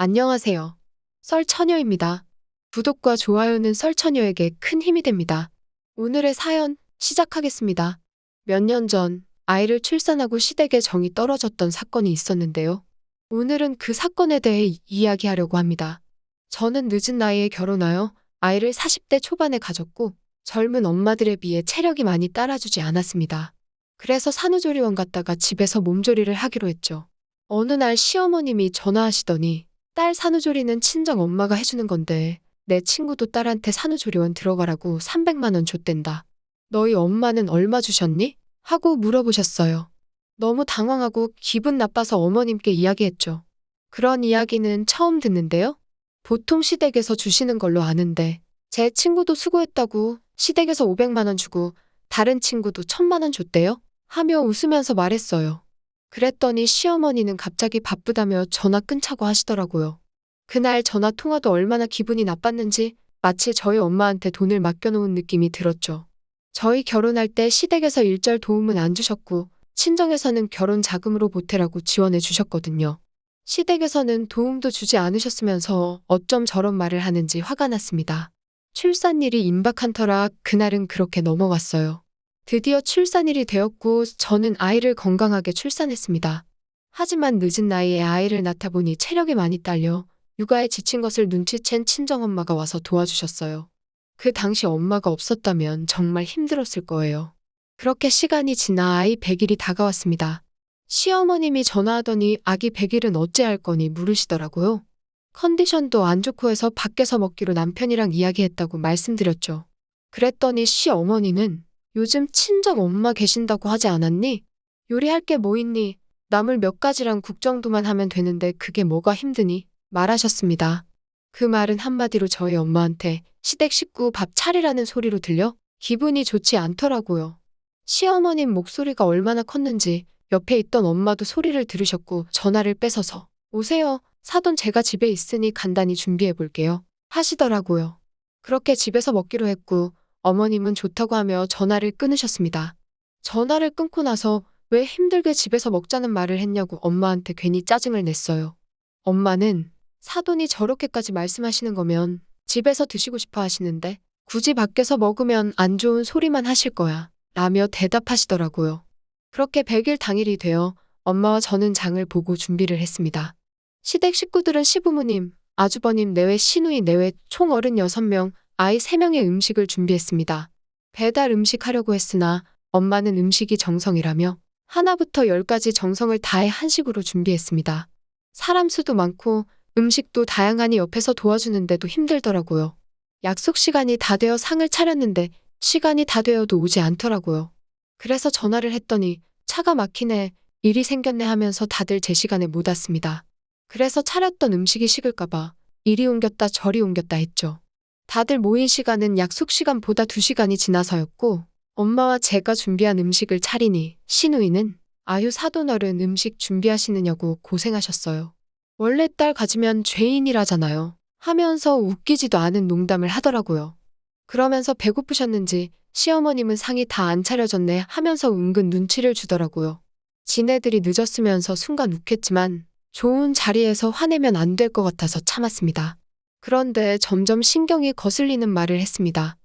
안녕하세요. 썰처녀입니다. 구독과 좋아요는 썰처녀에게 큰 힘이 됩니다. 오늘의 사연 시작하겠습니다. 몇 년 전 아이를 출산하고 시댁에 정이 떨어졌던 사건이 있었는데요. 오늘은 그 사건에 대해 이야기하려고 합니다. 저는 늦은 나이에 결혼하여 아이를 40대 초반에 가졌고 젊은 엄마들에 비해 체력이 많이 따라주지 않았습니다. 그래서 산후조리원 갔다가 집에서 몸조리를 하기로 했죠. 어느 날 시어머님이 전화하시더니 딸 산후조리는 친정 엄마가 해주는 건데 내 친구도 딸한테 산후조리원 들어가라고 300만 원 줬댄다. 너희 엄마는 얼마 주셨니? 하고 물어보셨어요. 너무 당황하고 기분 나빠서 어머님께 이야기했죠. 그런 이야기는 처음 듣는데요. 보통 시댁에서 주시는 걸로 아는데 제 친구도 수고했다고 시댁에서 500만 원 주고 다른 친구도 1000만 원 줬대요. 하며 웃으면서 말했어요. 그랬더니 시어머니는 갑자기 바쁘다며 전화 끊자고 하시더라고요. 그날 전화 통화도 얼마나 기분이 나빴는지 마치 저희 엄마한테 돈을 맡겨놓은 느낌이 들었죠. 저희 결혼할 때 시댁에서 일절 도움은 안 주셨고 친정에서는 결혼 자금으로 보태라고 지원해 주셨거든요. 시댁에서는 도움도 주지 않으셨으면서 어쩜 저런 말을 하는지 화가 났습니다. 출산일이 임박한 터라 그날은 그렇게 넘어갔어요. 드디어 출산일이 되었고 저는 아이를 건강하게 출산했습니다. 하지만 늦은 나이에 아이를 낳다 보니 체력이 많이 딸려 육아에 지친 것을 눈치챈 친정엄마가 와서 도와주셨어요. 그 당시 엄마가 없었다면 정말 힘들었을 거예요. 그렇게 시간이 지나 아이 100일이 다가왔습니다. 시어머님이 전화하더니 아기 100일은 어찌할 거니 물으시더라고요. 컨디션도 안 좋고 해서 밖에서 먹기로 남편이랑 이야기했다고 말씀드렸죠. 그랬더니 시어머니는 요즘 친정 엄마 계신다고 하지 않았니? 요리할 게 뭐 있니? 나물 몇 가지랑 국 정도만 하면 되는데 그게 뭐가 힘드니? 말하셨습니다. 그 말은 한마디로 저희 엄마한테 시댁 식구 밥 차리라는 소리로 들려 기분이 좋지 않더라고요. 시어머님 목소리가 얼마나 컸는지 옆에 있던 엄마도 소리를 들으셨고 전화를 뺏어서 오세요. 사돈 제가 집에 있으니 간단히 준비해 볼게요. 하시더라고요. 그렇게 집에서 먹기로 했고 어머님은 좋다고 하며 전화를 끊으셨습니다. 전화를 끊고 나서 왜 힘들게 집에서 먹자는 말을 했냐고 엄마한테 괜히 짜증을 냈어요. 엄마는 사돈이 저렇게까지 말씀하시는 거면 집에서 드시고 싶어 하시는데 굳이 밖에서 먹으면 안 좋은 소리만 하실 거야 라며 대답하시더라고요. 그렇게 100일 당일이 되어 엄마와 저는 장을 보고 준비를 했습니다. 시댁 식구들은 시부모님, 아주버님 내외 시누이 내외 총 36명, 아이 3명의 음식을 준비했습니다. 배달 음식 하려고 했으나 엄마는 음식이 정성이라며 하나부터 10까지 정성을 다해 한식으로 준비했습니다. 사람 수도 많고 음식도 다양하니 옆에서 도와주는데도 힘들더라고요. 약속 시간이 다 되어 상을 차렸는데 시간이 다 되어도 오지 않더라고요. 그래서 전화를 했더니 차가 막히네, 일이 생겼네 하면서 다들 제 시간에 못 왔습니다. 그래서 차렸던 음식이 식을까봐 이리 옮겼다 저리 옮겼다 했죠. 다들 모인 시간은 약속 시간보다 2시간이 지나서였고 엄마와 제가 준비한 음식을 차리니 시누이는 아유 사돈어른 음식 준비하시느냐고 고생하셨어요. 원래 딸 가지면 죄인이라잖아요. 하면서 웃기지도 않은 농담을 하더라고요. 그러면서 배고프셨는지 시어머님은 상이 다 안 차려졌네 하면서 은근 눈치를 주더라고요. 지네들이 늦었으면서 순간 욱했지만 좋은 자리에서 화내면 안 될 것 같아서 참았습니다. 그런데 점점 신경이 거슬리는 말을 했습니다.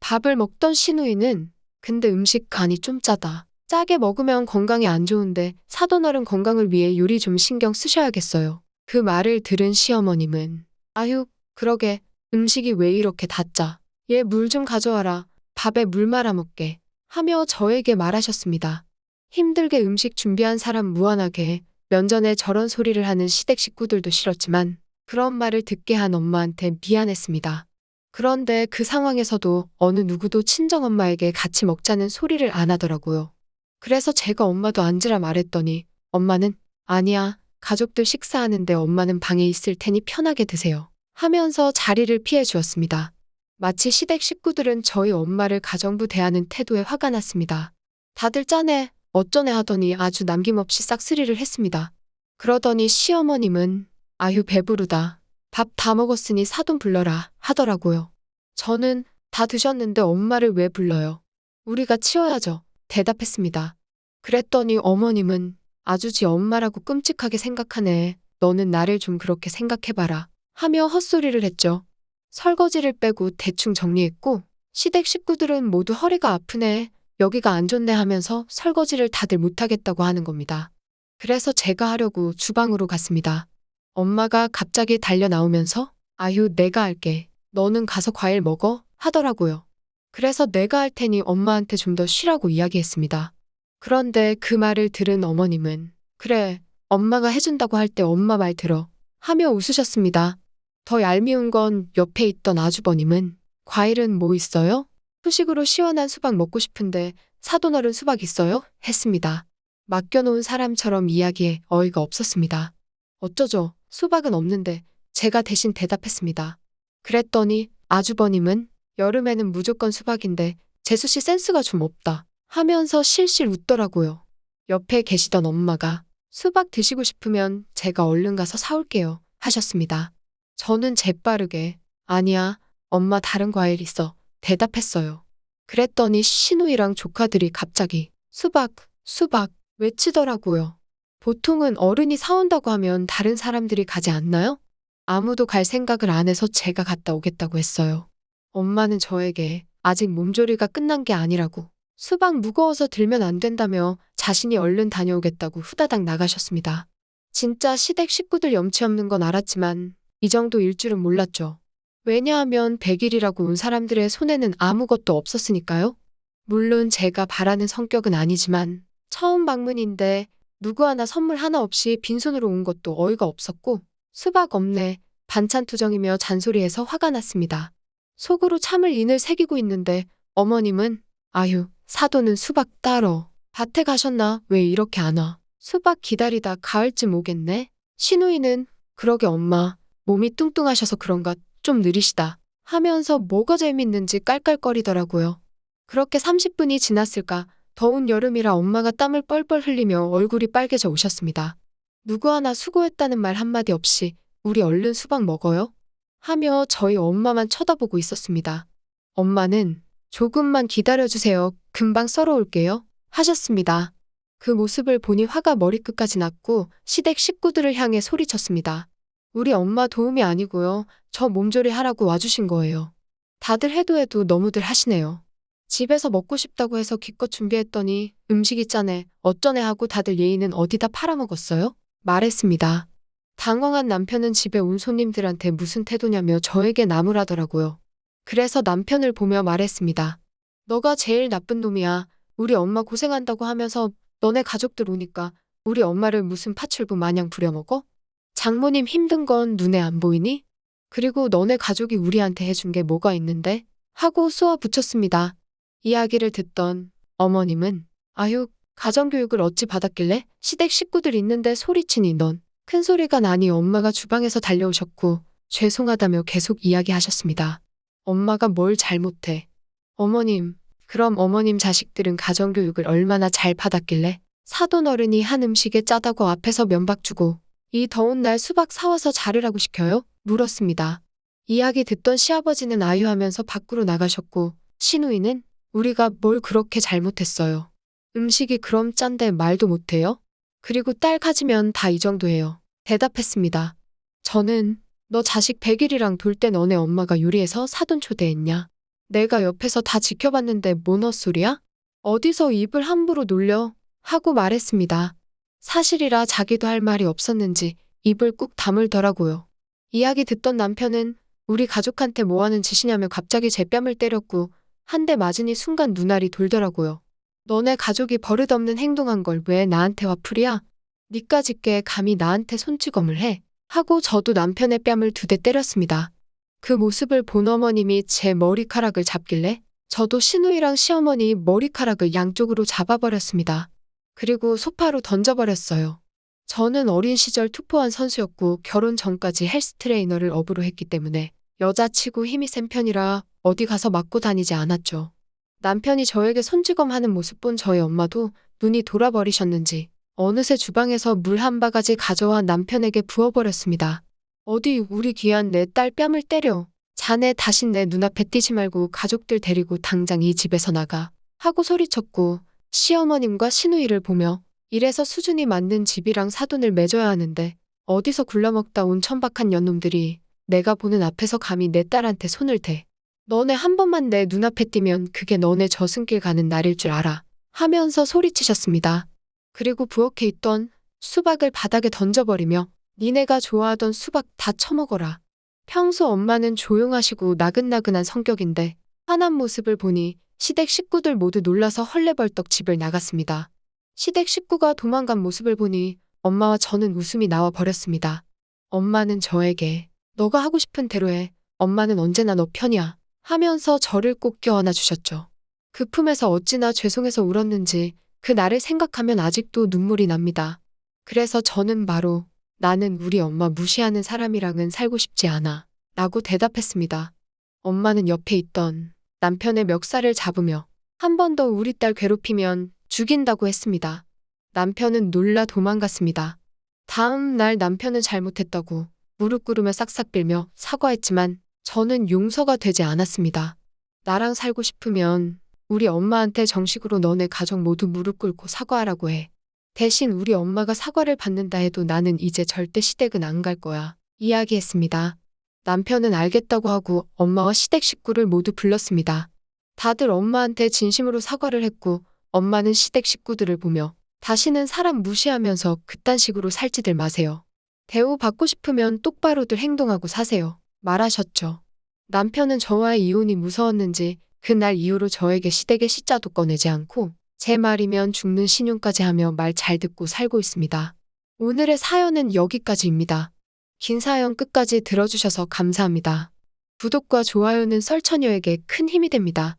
밥을 먹던 시누이는 근데 음식 간이 좀 짜다. 짜게 먹으면 건강에 안 좋은데 사돈어른 건강을 위해 요리 좀 신경 쓰셔야겠어요. 그 말을 들은 시어머님은 아유 그러게 음식이 왜 이렇게 다 짜. 얘 물 좀 가져와라. 밥에 물 말아 먹게 하며 저에게 말하셨습니다. 힘들게 음식 준비한 사람 무안하게 면전에 저런 소리를 하는 시댁 식구들도 싫었지만 그런 말을 듣게 한 엄마한테 미안했습니다. 그런데 그 상황에서도 어느 누구도 친정엄마에게 같이 먹자는 소리를 안 하더라고요. 그래서 제가 엄마도 앉으라 말했더니 엄마는 아니야, 가족들 식사하는데 엄마는 방에 있을 테니 편하게 드세요 하면서 자리를 피해 주었습니다. 마치 시댁 식구들은 저희 엄마를 가정부 대하는 태도에 화가 났습니다. 다들 짜네, 어쩌네 하더니 아주 남김없이 싹쓸이를 했습니다. 그러더니 시어머님은 아유 배부르다. 밥 다 먹었으니 사돈 불러라 하더라고요. 저는 다 드셨는데 엄마를 왜 불러요? 우리가 치워야죠. 대답했습니다. 그랬더니 어머님은 아주 지 엄마라고 끔찍하게 생각하네. 너는 나를 좀 그렇게 생각해봐라. 하며 헛소리를 했죠. 설거지를 빼고 대충 정리했고 시댁 식구들은 모두 허리가 아프네, 여기가 안 좋네 하면서 설거지를 다들 못하겠다고 하는 겁니다. 그래서 제가 하려고 주방으로 갔습니다. 엄마가 갑자기 달려 나오면서 아유, 내가 할게. 너는 가서 과일 먹어 하더라고요. 그래서 내가 할 테니 엄마한테 좀 더 쉬라고 이야기했습니다. 그런데 그 말을 들은 어머님은 그래, 엄마가 해준다고 할 때 엄마 말 들어 하며 웃으셨습니다. 더 얄미운 건 옆에 있던 아주버님은 과일은 뭐 있어요? 후식으로 시원한 수박 먹고 싶은데 사돈 어른 수박 있어요? 했습니다. 맡겨놓은 사람처럼 이야기에 어이가 없었습니다. 어쩌죠? 수박은 없는데 제가 대신 대답했습니다. 그랬더니 아주버님은 여름에는 무조건 수박인데 재수씨 센스가 좀 없다 하면서 실실 웃더라고요. 옆에 계시던 엄마가 수박 드시고 싶으면 제가 얼른 가서 사올게요 하셨습니다. 저는 재빠르게 아니야, 엄마 다른 과일 있어 대답했어요. 그랬더니 시누이랑 조카들이 갑자기 수박, 수박 외치더라고요. 보통은 어른이 사온다고 하면 다른 사람들이 가지 않나요? 아무도 갈 생각을 안 해서 제가 갔다 오겠다고 했어요. 엄마는 저에게 아직 몸조리가 끝난 게 아니라고 수박 무거워서 들면 안 된다며 자신이 얼른 다녀오겠다고 후다닥 나가셨습니다. 진짜 시댁 식구들 염치 없는 건 알았지만 이 정도일 줄은 몰랐죠. 왜냐하면 100일이라고 온 사람들의 손에는 아무것도 없었으니까요. 물론 제가 바라는 성격은 아니지만 처음 방문인데 누구 하나 선물 하나 없이 빈손으로 온 것도 어이가 없었고 수박 없네, 반찬 투정이며 잔소리해서 화가 났습니다. 속으로 참을 인을 새기고 있는데 어머님은 아유, 사돈은 수박 따러 밭에 가셨나? 왜 이렇게 안 와? 수박 기다리다 가을쯤 오겠네? 시누이는 그러게 엄마, 몸이 뚱뚱하셔서 그런가 좀 느리시다 하면서 뭐가 재밌는지 깔깔거리더라고요. 그렇게 30분이 지났을까 더운 여름이라 엄마가 땀을 뻘뻘 흘리며 얼굴이 빨개져 오셨습니다. 누구 하나 수고했다는 말 한마디 없이 우리 얼른 수박 먹어요? 하며 저희 엄마만 쳐다보고 있었습니다. 엄마는 조금만 기다려주세요. 금방 썰어 올게요. 하셨습니다. 그 모습을 보니 화가 머리끝까지 났고 시댁 식구들을 향해 소리쳤습니다. 우리 엄마 도움이 아니고요. 저 몸조리 하라고 와주신 거예요. 다들 해도 너무들 하시네요. 집에서 먹고 싶다고 해서 기껏 준비했더니 음식이 짜네, 어쩌네 하고 다들 예의는 어디다 팔아먹었어요? 말했습니다. 당황한 남편은 집에 온 손님들한테 무슨 태도냐며 저에게 나무라더라고요. 그래서 남편을 보며 말했습니다. 너가 제일 나쁜 놈이야. 우리 엄마 고생한다고 하면서 너네 가족들 오니까 우리 엄마를 무슨 파출부 마냥 부려먹어? 장모님 힘든 건 눈에 안 보이니? 그리고 너네 가족이 우리한테 해준 게 뭐가 있는데? 하고 쏘아 붙였습니다. 이야기를 듣던 어머님은 아유, 가정교육을 어찌 받았길래 시댁 식구들 있는데 소리치니 넌. 큰 소리가 나니 엄마가 주방에서 달려오셨고 죄송하다며 계속 이야기하셨습니다. 엄마가 뭘 잘못해. 어머님, 그럼 어머님 자식들은 가정교육을 얼마나 잘 받았길래 사돈 어른이 한 음식에 짜다고 앞에서 면박 주고 이 더운 날 수박 사와서 자르라고 시켜요? 물었습니다. 이야기 듣던 시아버지는 아유하면서 밖으로 나가셨고 시누이는 우리가 뭘 그렇게 잘못했어요. 음식이 그럼 짠데 말도 못해요? 그리고 딸 가지면 다 이 정도예요. 대답했습니다. 저는 너 자식 100일이랑 돌 때 너네 엄마가 요리해서 사돈 초대했냐? 내가 옆에서 다 지켜봤는데 뭔 헛소리야? 어디서 입을 함부로 놀려? 하고 말했습니다. 사실이라 자기도 할 말이 없었는지 입을 꾹 다물더라고요. 이야기 듣던 남편은 우리 가족한테 뭐하는 짓이냐며 갑자기 제 뺨을 때렸고 한 대 맞으니 순간 눈알이 돌더라고요. 너네 가족이 버릇없는 행동한 걸 왜 나한테 화풀이야? 니까짓게 감히 나한테 손찌검을 해? 하고 저도 남편의 뺨을 2대 때렸습니다. 그 모습을 본 어머님이 제 머리카락을 잡길래 저도 시누이랑 시어머니 머리카락을 양쪽으로 잡아버렸습니다. 그리고 소파로 던져버렸어요. 저는 어린 시절 투포한 선수였고 결혼 전까지 헬스 트레이너를 업으로 했기 때문에 여자치고 힘이 센 편이라 어디 가서 맞고 다니지 않았죠. 남편이 저에게 손찌검하는 모습 본 저희 엄마도 눈이 돌아버리셨는지 어느새 주방에서 물 한 바가지 가져와 남편에게 부어버렸습니다. 어디 우리 귀한 내 딸 뺨을 때려. 자네 다신 내 눈앞에 띄지 말고 가족들 데리고 당장 이 집에서 나가. 하고 소리쳤고 시어머님과 시누이를 보며 이래서 수준이 맞는 집이랑 사돈을 맺어야 하는데 어디서 굴러먹다 온 천박한 년놈들이 내가 보는 앞에서 감히 내 딸한테 손을 대. 너네 한 번만 내 눈앞에 띄면 그게 너네 저승길 가는 날일 줄 알아. 하면서 소리치셨습니다. 그리고 부엌에 있던 수박을 바닥에 던져버리며 니네가 좋아하던 수박 다 처먹어라. 평소 엄마는 조용하시고 나긋나긋한 성격인데 화난 모습을 보니 시댁 식구들 모두 놀라서 헐레벌떡 집을 나갔습니다. 시댁 식구가 도망간 모습을 보니 엄마와 저는 웃음이 나와 버렸습니다. 엄마는 저에게 너가 하고 싶은 대로 해. 엄마는 언제나 너 편이야. 하면서 저를 꼭 껴안아 주셨죠. 그 품에서 어찌나 죄송해서 울었는지 그 날을 생각하면 아직도 눈물이 납니다. 그래서 저는 바로 나는 우리 엄마 무시하는 사람이랑은 살고 싶지 않아 라고 대답했습니다. 엄마는 옆에 있던 남편의 멱살을 잡으며 한 번 더 우리 딸 괴롭히면 죽인다고 했습니다. 남편은 놀라 도망갔습니다. 다음 날 남편은 잘못했다고 무릎 꿇으며 싹싹 빌며 사과했지만 저는 용서가 되지 않았습니다. 나랑 살고 싶으면 우리 엄마한테 정식으로 너네 가족 모두 무릎 꿇고 사과하라고 해. 대신 우리 엄마가 사과를 받는다 해도 나는 이제 절대 시댁은 안 갈 거야. 이야기했습니다. 남편은 알겠다고 하고 엄마와 시댁 식구를 모두 불렀습니다. 다들 엄마한테 진심으로 사과를 했고 엄마는 시댁 식구들을 보며 다시는 사람 무시하면서 그딴 식으로 살지들 마세요. 대우 받고 싶으면 똑바로들 행동하고 사세요. 말하셨죠. 남편은 저와의 이혼이 무서웠는지 그날 이후로 저에게 시댁의 시자도 꺼내지 않고 제 말이면 죽는 신용까지 하며 말 잘 듣고 살고 있습니다. 오늘의 사연은 여기까지입니다. 긴 사연 끝까지 들어주셔서 감사합니다. 구독과 좋아요는 썰처녀에게 큰 힘이 됩니다.